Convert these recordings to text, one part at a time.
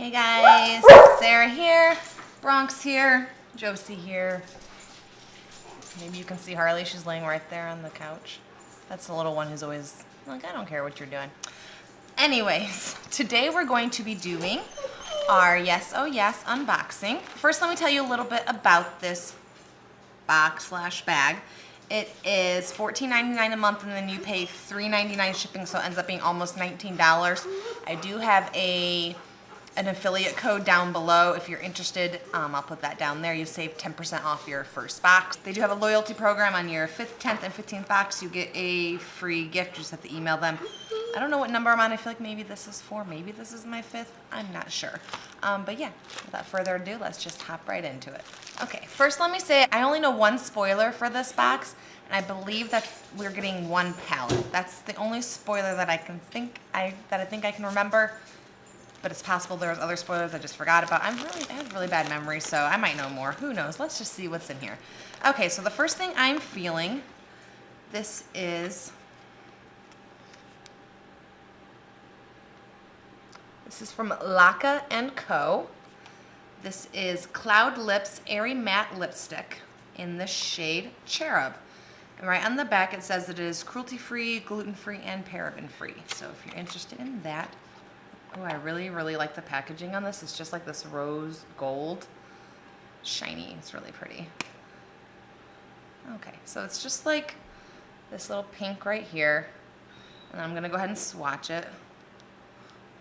Hey guys, Sarah here, Bronx here, Josie here. Maybe you can see Harley, she's laying right there on the couch. That's the little one who's always like, I don't care what you're doing. Anyways, today we're going to be doing our Yes Oh Yes unboxing. First, let me tell you a little bit about this box slash bag. It is $14.99 a month, and then you pay $3.99 shipping, so it ends up being almost $19. I do have an affiliate code down below if you're interested. I'll put that down there. You save 10% off your first box. They do have a loyalty program. On your 5th, 10th, and 15th box, you get a free gift. You just have to email them. I don't know what number I'm on. I feel like maybe this is 4, maybe this is my 5th. I'm not sure. But yeah, without further ado, let's just hop right into it. Okay, first let me say I only know one spoiler for this box, and I believe that we're getting one palette. That's the only spoiler that I think I can remember. But it's possible there's other spoilers I just forgot about. I have really bad memory, so I might know more. Who knows? Let's just see what's in here. Okay, so the first thing I'm feeling, this is from Laqa & Co. This is Cloud Lips Airy Matte Lipstick in the shade Cherub. And right on the back it says it is cruelty-free, gluten-free, and paraben-free. So if you're interested in that. Oh, I really like the packaging on this. It's just like this rose gold. Shiny. It's really pretty. Okay, so it's just like this little pink right here. And I'm going to go ahead and swatch it.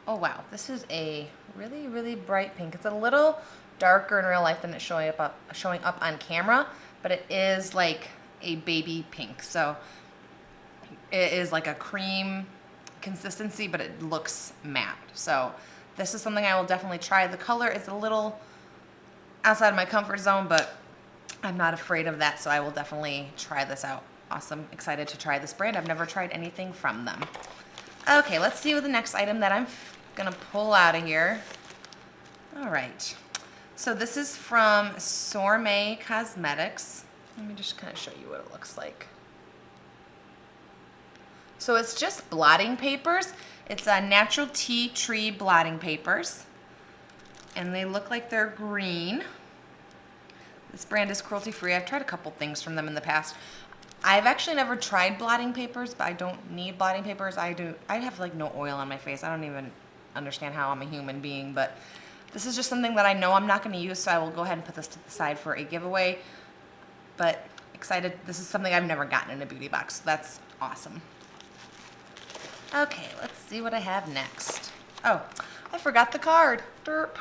Oh, wow. This is a really bright pink. It's a little darker in real life than it's showing up on camera, but it is like a baby pink. So it is like a cream consistency, but it looks matte. So this is something I will definitely try. The color is a little outside of my comfort zone, but I'm not afraid of that, so I will definitely try this out. Awesome. Excited to try this brand. I've never tried anything from them. Okay, let's see what the next item that I'm gonna pull out of here. All right. So this is from Sorme Cosmetics. Let me just kind of show you what it looks like. So it's just blotting papers. It's a natural tea tree blotting papers. And they look like they're green. This brand is cruelty free. I've tried a couple things from them in the past. I've actually never tried blotting papers, but I don't need blotting papers. I have like no oil on my face. I don't even understand how I'm a human being, but this is just something that I know I'm not going to use, so I will go ahead and put this to the side for a giveaway. But excited. This is something I've never gotten in a beauty box, so that's awesome. Okay, let's see what I have next. Oh, I forgot the card. Derp.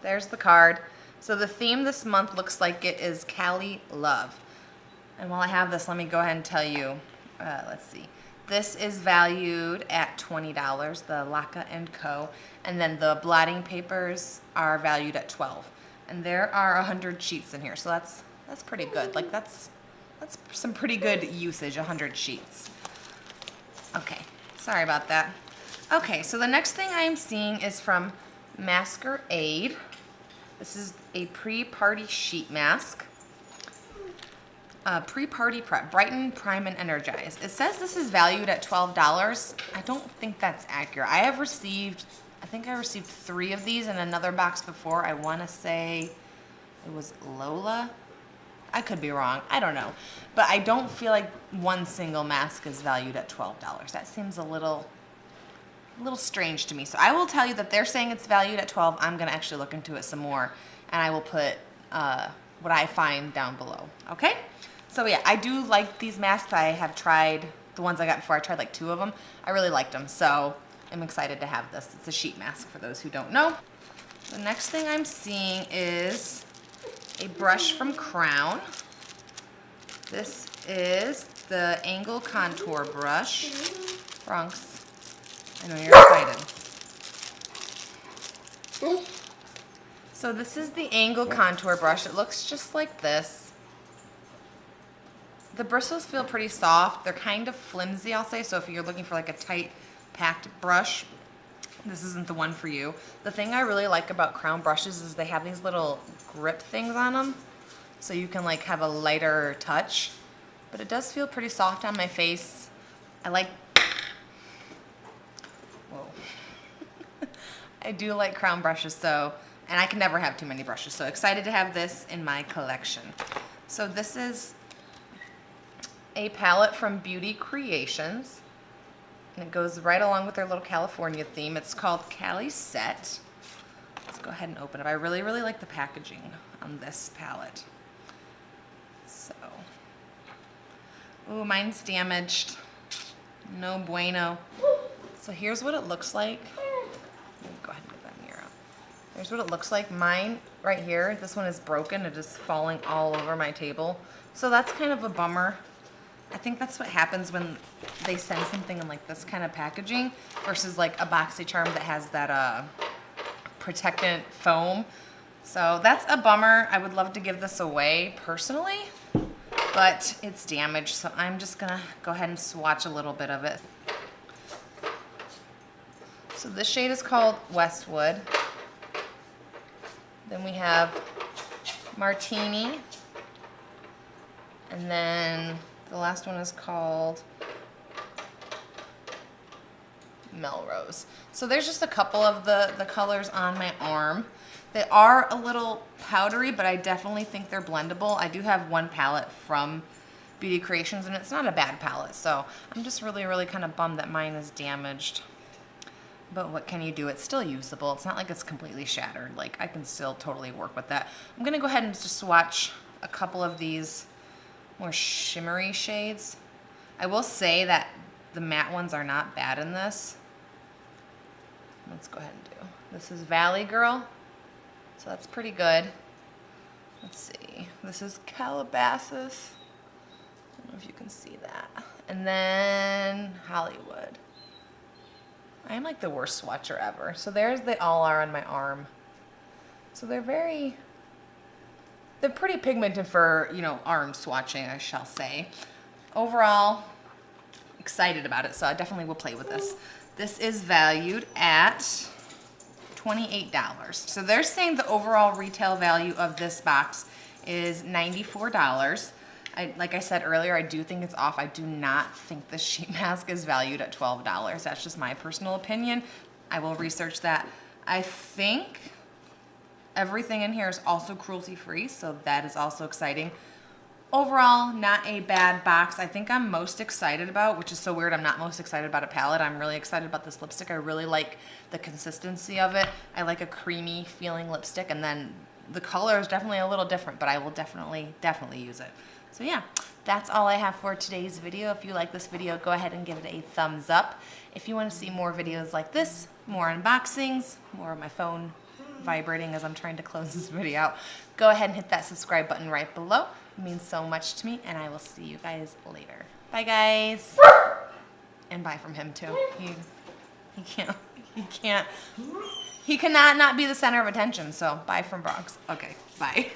There's the card. So the theme this month looks like it is Cali Love. And while I have this, let me go ahead and tell you, let's see. This is valued at $20, the Laqa & Co. And then the blotting papers are valued at $12. And there are 100 sheets in here, so that's pretty good. Like that's some pretty good usage, 100 sheets. Okay. Sorry about that. Okay, so the next thing I'm seeing is from Maskeraide. This is a pre-party sheet mask. Pre-party prep, brighten, prime, and energize. It says this is valued at $12. I don't think that's accurate. I think I received 3 of these in another box before. I want to say it was Lola. I could be wrong. I don't know. But I don't feel like one single mask is valued at $12. That seems a little strange to me. So I will tell you that they're saying it's valued at $12. I'm going to actually look into it some more, and I will put what I find down below. Okay? So yeah, I do like these masks. I have tried the ones I got before. I tried like 2 of them. I really liked them. So I'm excited to have this. It's a sheet mask for those who don't know. The next thing I'm seeing is a brush from Crown. This is the Angle Contour Brush. Bronx, I know you're excited. So this is the Angle Contour Brush. It looks just like this. The bristles feel pretty soft. They're kind of flimsy, I'll say, so if you're looking for like a tight, packed brush, this isn't the one for you. The thing I really like about Crown brushes is they have these little grip things on them, so you can like have a lighter touch. But it does feel pretty soft on my face. I like, whoa. I do like crown brushes, so, and I can never have too many brushes, so excited to have this in my collection. So this is a palette from Beauty Creations, and it goes right along with their little California theme. It's called Cali Set. Let's go ahead and open it. I really, really like the packaging on this palette. So, ooh, mine's damaged. No bueno. So here's what it looks like. Let me go ahead and get that mirror out. Here's what it looks like. Mine right here, this one is broken. It is falling all over my table. So that's kind of a bummer. I think that's what happens when they send something in like this kind of packaging versus like a BoxyCharm that has that protectant foam. So that's a bummer. I would love to give this away personally, but it's damaged. So I'm just gonna go ahead and swatch a little bit of it. So this shade is called Westwood. Then we have Martini. And then the last one is called Melrose. So there's just a couple of the colors on my arm. They are a little powdery, but I definitely think they're blendable. I do have one palette from Beauty Creations, and it's not a bad palette. So I'm just really, really kind of bummed that mine is damaged. But what can you do? It's still usable. It's not like it's completely shattered. Like, I can still totally work with that. I'm gonna go ahead and just swatch a couple of these more shimmery shades. I will say that the matte ones are not bad in this. Let's go ahead and do. This is Valley Girl. So that's pretty good. Let's see. This is Calabasas. I don't know if you can see that. And then Hollywood. I am like the worst swatcher ever. So they all are on my arm. So they're pretty pigmented for, you know, arm swatching, I shall say. Overall, excited about it, so I definitely will play with this. This is valued at $28. So they're saying the overall retail value of this box is $94. Like I said earlier, I do think it's off. I do not think the sheet mask is valued at $12. That's just my personal opinion. I will research that. I think everything in here is also cruelty-free, so that is also exciting. Overall, not a bad box. I think I'm most excited about, which is so weird, I'm not most excited about a palette. I'm really excited about this lipstick. I really like the consistency of it. I like a creamy feeling lipstick, and then the color is definitely a little different, but I will definitely use it. So yeah, that's all I have for today's video. If you like this video, go ahead and give it a thumbs up. If you want to see more videos like this, more unboxings, more of my phone vibrating as I'm trying to close this video out, go ahead and hit that subscribe button right below. It means so much to me, and I will see you guys later. Bye, guys. And bye from him too. He cannot not be the center of attention, so bye from Bronx. Okay, bye.